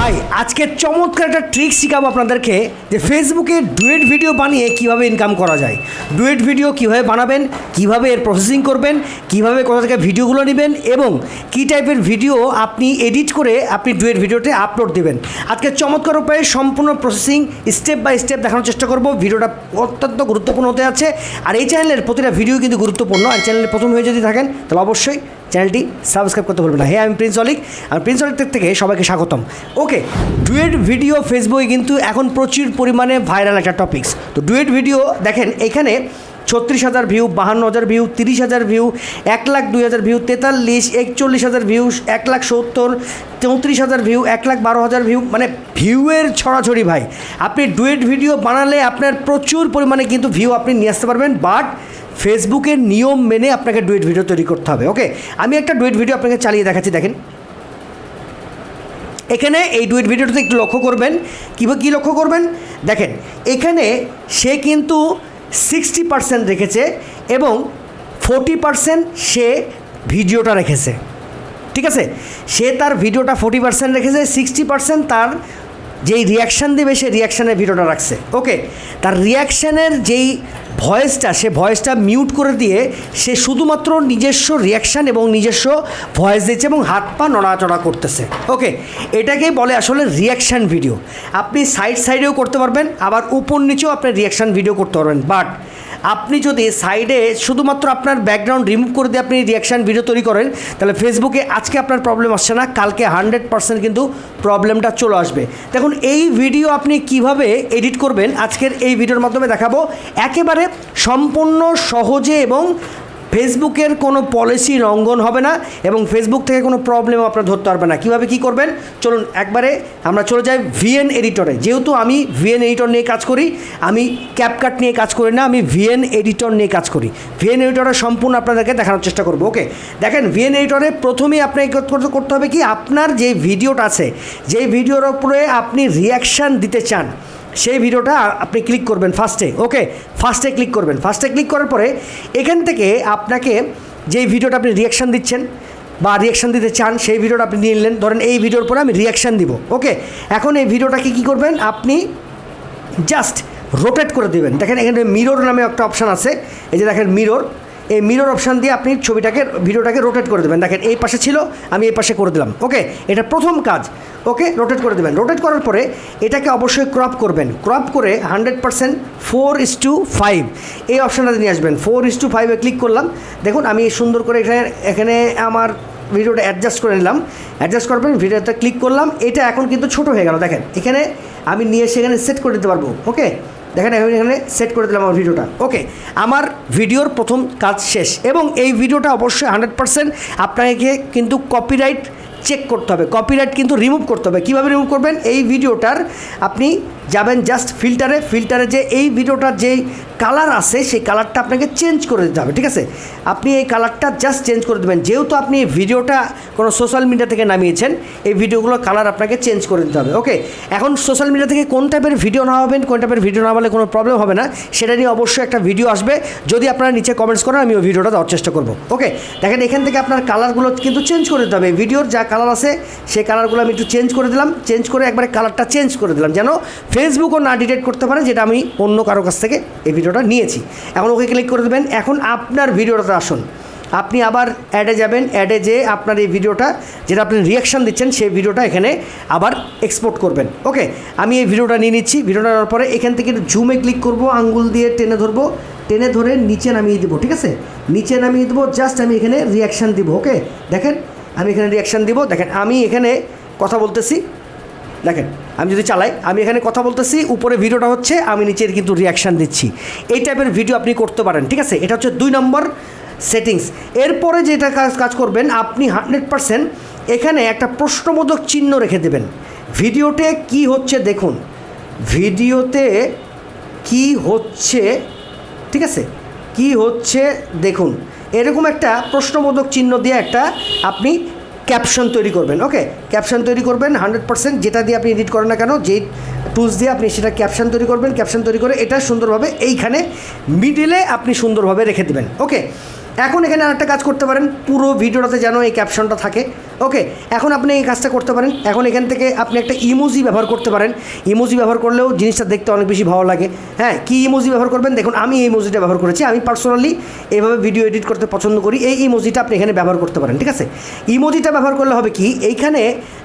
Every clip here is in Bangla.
ভাই আজকে চমৎকার একটা ট্রিক শেখাবো আপনাদেরকে যে ফেসবুকে ডুয়েট ভিডিও বানিয়ে কিভাবে ইনকাম করা যায়। ডুয়েট ভিডিও কিভাবে বানাবেন, কিভাবে এর প্রসেসিং করবেন, কিভাবে কোথা থেকে ভিডিওগুলো নেবেন এবং কী টাইপের ভিডিও আপনি এডিট করে আপনি ডুয়েট ভিডিওতে আপলোড দেবেন। আজকে চমৎকার উপায়ে সম্পূর্ণ প্রসেসিং স্টেপ বাই স্টেপ দেখানোর চেষ্টা করব। ভিডিওটা অত্যন্ত গুরুত্বপূর্ণ হতে আছে আর এই চ্যানেলের প্রতিটা ভিডিও কিন্তু গুরুত্বপূর্ণ। আর চ্যানেলের প্রথম হয়ে যদি থাকেন তাহলে অবশ্যই চ্যানেলটি সাবস্ক্রাইব করতে ভুলবেন না। হ্যাঁ, আমি প্রিন্স অলিক, আমি প্রিন্স অলিক থেকে সবাইকে স্বাগতম। ওকে, ডুয়েট ভিডিও ফেসবুকে কিন্তু এখন প্রচুর পরিমাণে ভাইরাল একটা টপিকস। তো ডুয়েট ভিডিও দেখেন এখানে 36,000 view, 52,000 view, 30,000 view, 1,02,000 view, 43, 41,000 view, 1,70,000, 34,000 view, 1,12,000 view, মানে ভিউয়ের ছড়াছড়ি ভাই। আপনি ডুয়েট ভিডিও বানালে আপনার প্রচুর পরিমাণে কিন্তু ভিউ আপনি নিয়ে আসতে পারবেন, বাট ফেসবুকের নিয়ম মেনে আপনাকে ডুয়েট ভিডিও তৈরি করতে হবে। ওকে, আমি একটা ডুয়েট ভিডিও আপনাকে চালিয়ে দেখাচ্ছি। দেখেন এখানে এই ডুয়েট ভিডিওটাতে একটু লক্ষ্য করবেন। কী লক্ষ্য করবেন? দেখেন এখানে সে কিন্তু 60% রেখেছে এবং 40% সে ভিডিওটা রেখেছে। ঠিক আছে, সে তার ভিডিওটা 40% রেখেছে, 60% তার যেই রিয়াকশান দেবে সে রিয়াকশানের ভিডিওটা রাখছে। ওকে, তার রিয়াকশানের যেই ভয়েসটা, সে ভয়েসটা মিউট করে দিয়ে সে শুধুমাত্র নিজস্ব রিয়াকশান এবং নিজস্ব ভয়েস দিচ্ছে এবং হাত পা নড়াচড়া করতেছে। ওকে, এটাকেই বলে আসলে রিয়াকশান ভিডিও। আপনি সাইডেও করতে পারবেন, আবার উপর নিচেও আপনি রিয়াকশান ভিডিও করতে পারবেন, বাট আপনি যদি সাইডে শুধুমাত্র আপনার ব্যাকগ্রাউন্ড রিমুভ করে দিয়ে আপনি রিয়াকশান ভিডিও তৈরি করেন তাহলে ফেসবুকে আজকে আপনার প্রবলেম আসছে না, কালকে 100% কিন্তু প্রবলেমটা চলে আসবে। দেখুন এই ভিডিও আপনি কিভাবে এডিট করবেন আজকের এই ভিডিওর মাধ্যমে দেখাবো, একেবারে সম্পূর্ণ সহজে, এবং ফেসবুকের কোনো পলিসি লঙ্ঘন হবে না এবং ফেসবুক থেকে কোনো প্রবলেমও আপনার ধরতে পারবে না। কীভাবে কী করবেন চলুন একবারে আমরা চলে যাই ভিএন এডিটরে। যেহেতু আমি ভিএন এডিটর নিয়ে কাজ করি, আমি ক্যাপকাট নিয়ে কাজ করি না, আমি ভিএন এডিটর নিয়ে কাজ করি। ভিএন এডিটরে সম্পূর্ণ আপনাদেরকে দেখানোর চেষ্টা করবো। ওকে, দেখেন ভিএন এডিটরে প্রথমেই আপনাকে করতে হবে কি, আপনার যে ভিডিওটা আছে, যেই ভিডিওর উপরে আপনি রিয়াকশান দিতে চান সেই ভিডিওটা আপনি ক্লিক করবেন ফার্স্টে। ওকে, ফার্স্টে ক্লিক করবেন। ফার্স্টে ক্লিক করার পরে এখান থেকে আপনাকে যেই ভিডিওটা আপনি রিয়াকশান দিচ্ছেন বা রিয়াকশান দিতে চান সেই ভিডিওটা আপনি নিয়ে নিলেন। ধরেন এই ভিডিওর পরে আমি রিয়াকশান দিব। ওকে, এখন এই ভিডিওটাকে কী করবেন, আপনি জাস্ট রোটেট করে দেবেন। দেখেন এখানে মিরর নামে একটা অপশান আছে, এই যে দেখেন মিরর, এই মিরর অপশান দিয়ে আপনি ভিডিওটাকে রোটেট করে দেবেন। দেখেন এই পাশে ছিল, আমি এই পাশে করে দিলাম। ওকে, এটা প্রথম কাজ। ওকে, রোটেট করে দেবেন। রোটেট করার পরে এটাকে অবশ্যই ক্রপ করবেন। ক্রপ করে 100% 4:5 এই অপশানটাতে নিয়ে আসবেন। 4:5-এ ক্লিক করলাম। দেখুন আমি সুন্দর করে এখানে আমার ভিডিওটা অ্যাডজাস্ট করে নিলাম। অ্যাডজাস্ট করবেন, ভিডিওতে ক্লিক করলাম। এটা এখন কিন্তু ছোটো হয়ে গেল। দেখেন এখানে আমি নিয়ে সেখানে সেট করে দিতে পারবো। ওকে, দেখেন আমি এখানে সেট করে দিলাম আমার ভিডিওটা। ওকে, আমার ভিডিওর প্রথম কাজ শেষ এবং এই ভিডিওটা অবশ্যই 100% আপনাকে কিন্তু কপিরাইট চেক করতে হবে, কপিরাইট কিন্তু রিমুভ করতে হবে। কীভাবে রিমুভ করবেন, এই ভিডিওটার আপনি যাবেন জাস্ট ফিল্টারে যে এই ভিডিওটার যেই কালার আছে সেই কালারটা আপনাকে চেঞ্জ করে দিতে হবে। ঠিক আছে, আপনি এই কালারটা জাস্ট চেঞ্জ করে দেবেন। যেহেতু আপনি এই ভিডিওটা কোনো সোশ্যাল মিডিয়া থেকে নামিয়েছেন, এই ভিডিওগুলোর কালার আপনাকে চেঞ্জ করে দিতে হবে। ওকে, এখন সোশ্যাল মিডিয়া থেকে কোন টাইপের ভিডিও নামাবেন, কোন টাইপের ভিডিও নামালে কোনো প্রবলেম হবে না সেটা নিয়ে অবশ্যই একটা ভিডিও আসবে। যদি আপনারা নিচে কমেন্টস করেন আমি ওই ভিডিওটা দেওয়ার চেষ্টা করবো। ওকে, দেখেন এখান থেকে আপনার কালারগুলো কিন্তু চেঞ্জ করে দিতে হবে। ভিডিওর যা কালার আছে সেই কালারগুলো আমি একটু চেঞ্জ করে দিলাম। চেঞ্জ করে একবারে কালারটা চেঞ্জ করে দিলাম যেন ফেসবুকও না ডিটেক্ট করতে পারে যেটা আমি অন্য কারো কাছ থেকে এই ভিডিওটা নিয়েছি। এখন ওকে ক্লিক করে দেবেন। এখন আপনার ভিডিওটাতে আসুন, আপনি আবার অ্যাডে যাবেন। অ্যাডে যেয়ে আপনার এই ভিডিওটা যেটা আপনি রিয়াকশান দিচ্ছেন সেই ভিডিওটা এখানে আবার এক্সপোর্ট করবেন। ওকে, আমি এই ভিডিওটা নিয়ে নিচ্ছি। ভিডিওটা নেওয়ার পরে এখান থেকে জুমে ক্লিক করব, আঙ্গুল দিয়ে টেনে ধরবো, টেনে ধরে নিচে নামিয়ে দেবো। ঠিক আছে, নিচে নামিয়ে দেবো, জাস্ট আমি এখানে রিয়াকশান দিব। ওকে, দেখেন আমি এখানে রিয়াকশান দিব। দেখেন আমি এখানে কথা বলতেছি, দেখেন আমি যদি চালাই আমি এখানে কথা বলতেছি, উপরে ভিডিওটা হচ্ছে, আমি নিচের কিন্তু রিয়াকশান দিচ্ছি। এই টাইপের ভিডিও আপনি করতে পারেন। ঠিক আছে, এটা হচ্ছে 2 নম্বর সেটিংস। এরপরে যেটা কাজ করবেন, আপনি 100% এখানে একটা প্রশ্নবোধক চিহ্ন রেখে দেবেন। ভিডিওতে কি হচ্ছে দেখুন, ভিডিওতে কি হচ্ছে, ঠিক আছে, কি হচ্ছে দেখুন, এরকম একটা প্রশ্নবোধক চিহ্ন দিয়ে একটা আপনি ক্যাপশন তৈরি করবেন। ওকে, ক্যাপশন তৈরি করবেন 100%, যেটা দিয়ে আপনি এডিট করেন না কেন, যেই টুলস দিয়ে আপনি সেটা ক্যাপশন তৈরি করবেন। ক্যাপশন তৈরি করে এটা সুন্দরভাবে এইখানে মিডিলে আপনি সুন্দরভাবে রেখে দেবেন। ওকে, এখন এখানে আরেকটা কাজ করতে পারেন, পুরো ভিডিওটাতে যেন এই ক্যাপশনটা থাকে। ওকে, এখন আপনি এই কাজটা করতে পারেন। এখন এখান থেকে আপনি একটা ইমোজি ব্যবহার করতে পারেন। ইমোজি ব্যবহার করলেও জিনিসটা দেখতে অনেক বেশি ভালো লাগে। হ্যাঁ, কি ইমোজি ব্যবহার করবেন? দেখুন, আমি এই ইমোজিটা ব্যবহার করেছি। আমি পার্সোনালি এইভাবে ভিডিও এডিট করতে পছন্দ করি। এই ইমোজিটা আপনি এখানে ব্যবহার করতে পারেন, ঠিক আছে? ইমোজিটা ব্যবহার করলে হবে কি, এইখানে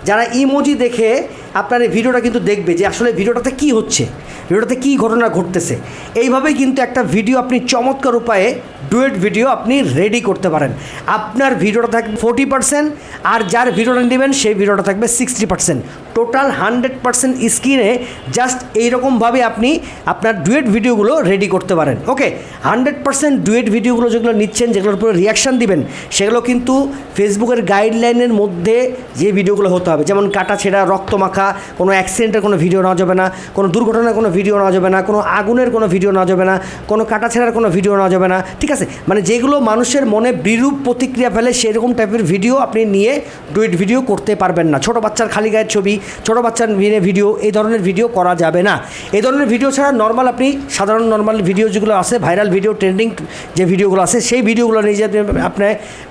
যারা ইমোজি দেখে আপনার এই ভিডিওটা কিন্তু দেখবে যে আসলে ভিডিওটাতে কী হচ্ছে, ভিডিওটাতে কী ঘটনা ঘটতেছে। এইভাবেই কিন্তু একটা ভিডিও আপনি চমৎকার উপায়ে ডুয়েট ভিডিও আপনি রেডি করতে পারেন। আপনার ভিডিওটা থাকবে 40%, আর যার ভিডিওটা নেবেন সেই ভিডিওটা থাকবে 60%। টোটাল 100% স্ক্রিনে জাস্ট এইরকমভাবে আপনি আপনার ডুয়েট ভিডিওগুলো রেডি করতে পারেন। ওকে, 100% ডুয়েট ভিডিওগুলো যেগুলো নিচ্ছেন, যেগুলোর উপরে রিয়াকশান দিবেন, সেগুলো কিন্তু ফেসবুকের গাইডলাইনের মধ্যে যে ভিডিওগুলো হতে হবে, যেমন কাটা ছেঁড়া, রক্তমাখা, কোনো অ্যাক্সিডেন্টের কোনো ভিডিও নেওয়া যাবে না, কোনো দুর্ঘটনার কোনো ভিডিও নেওয়া যাবে না, কোনো আগুনের কোনো ভিডিও নেওয়া যাবে না, কোনো কাটা ছেঁড়ার কোনো ভিডিও নেওয়া যাবে না, ঠিক আছে? মানে যেগুলো মানুষের মনে বিরূপ প্রতিক্রিয়া ফেলে সেরকম টাইপের ভিডিও আপনি নিয়ে ডুয়েট ভিডিও করতে পারবেন না। ছোটো বাচ্চার খালি গায়ের ছবি, ছোটো বাচ্চার নিয়ে ভিডিও, এই ধরনের ভিডিও করা যাবে না। এই ধরনের ভিডিও ছাড়া নর্মাল আপনি সাধারণ নর্মাল ভিডিও যেগুলো আছে, ভাইরাল ভিডিও, ট্রেন্ডিং যে ভিডিওগুলো আছে, সেই ভিডিওগুলো নিয়ে যদি আপনি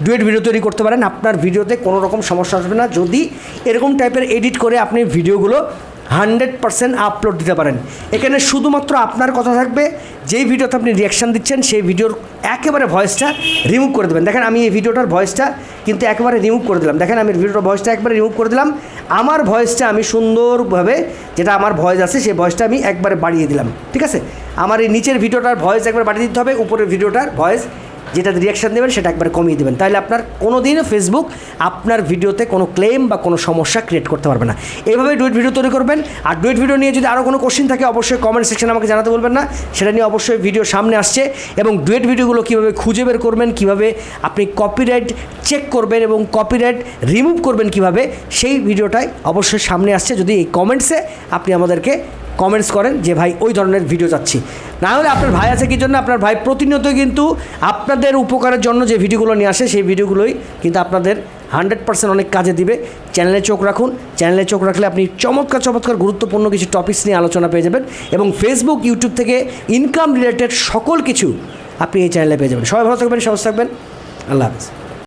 ডুয়েট ভিডিও তৈরি করতে পারেন, আপনার ভিডিওতে কোনো রকম সমস্যা আসবে না যদি এরকম টাইপের এডিট করে আপনি ভিডিওগুলো 100% আপলোড দিতে পারেন। এখানে শুধুমাত্র আপনার কথা থাকবে। যেই ভিডিওতে আপনি রিয়াকশান দিচ্ছেন সেই ভিডিওর একেবারে ভয়েসটা রিমুভ করে দেবেন। দেখেন, আমি এই ভিডিওটার ভয়েসটা কিন্তু একেবারে রিমুভ করে দিলাম। দেখেন, আমি ভিডিওটার ভয়েসটা একবারে রিমুভ করে দিলাম। আমার ভয়েসটা আমি সুন্দরভাবে, যেটা আমার ভয়েস আছে সেই ভয়েসটা আমি একবারে বাড়িয়ে দিলাম, ঠিক আছে? আমার এই নিচের ভিডিওটার ভয়েস একবার বাড়িয়ে দিতে হবে, উপরের ভিডিওটার ভয়েস যেটাতে রিয়াকশান দেবেন সেটা একবার কমিয়ে দেবেন। তাহলে আপনার কোনো দিনও ফেসবুক আপনার ভিডিওতে কোনো ক্লেম বা কোনো সমস্যা ক্রিয়েট করতে পারবে না। এইভাবে ডুয়েট ভিডিও তৈরি করবেন। আর ডুয়েট ভিডিও নিয়ে যদি আরও কোনো কোশ্চেন থাকে অবশ্যই কমেন্ট সেকশনে আমাকে জানাতে বলবেন না, সেটা নিয়ে অবশ্যই ভিডিও সামনে আসছে। এবং ডুয়েট ভিডিওগুলো কীভাবে খুঁজে বের করবেন, কীভাবে আপনি কপিরাইট চেক করবেন এবং কপিরাইট রিমুভ করবেন কীভাবে, সেই ভিডিওটাই অবশ্যই সামনে আসছে। যদি এই কমেন্টসে আপনি আমাদেরকে কমেন্টস করেন যে ভাই ওই ধরনের ভিডিও চাচ্ছি, না হলে আপনার ভাই আছে কি জন্য, আপনার ভাই প্রতিনিয়ত কিন্তু আপনাদের উপকারের জন্য যে ভিডিওগুলো নিয়ে আসে সেই ভিডিওগুলোই কিন্তু আপনাদের 100% অনেক কাজে দিবে। চ্যানেলে চোখ রাখুন। চ্যানেলে চোখ রাখলে আপনি চমৎকার চমৎকার গুরুত্বপূর্ণ কিছু টপিকস নিয়ে আলোচনা পেয়ে যাবেন এবং ফেসবুক, ইউটিউব থেকে ইনকাম রিলেটেড সকল কিছু আপনি এই চ্যানেলে পেয়ে যাবেন। সবাই ভালো থাকবেন, সুস্থ থাকবেন। আল্লাহ হাফেজ।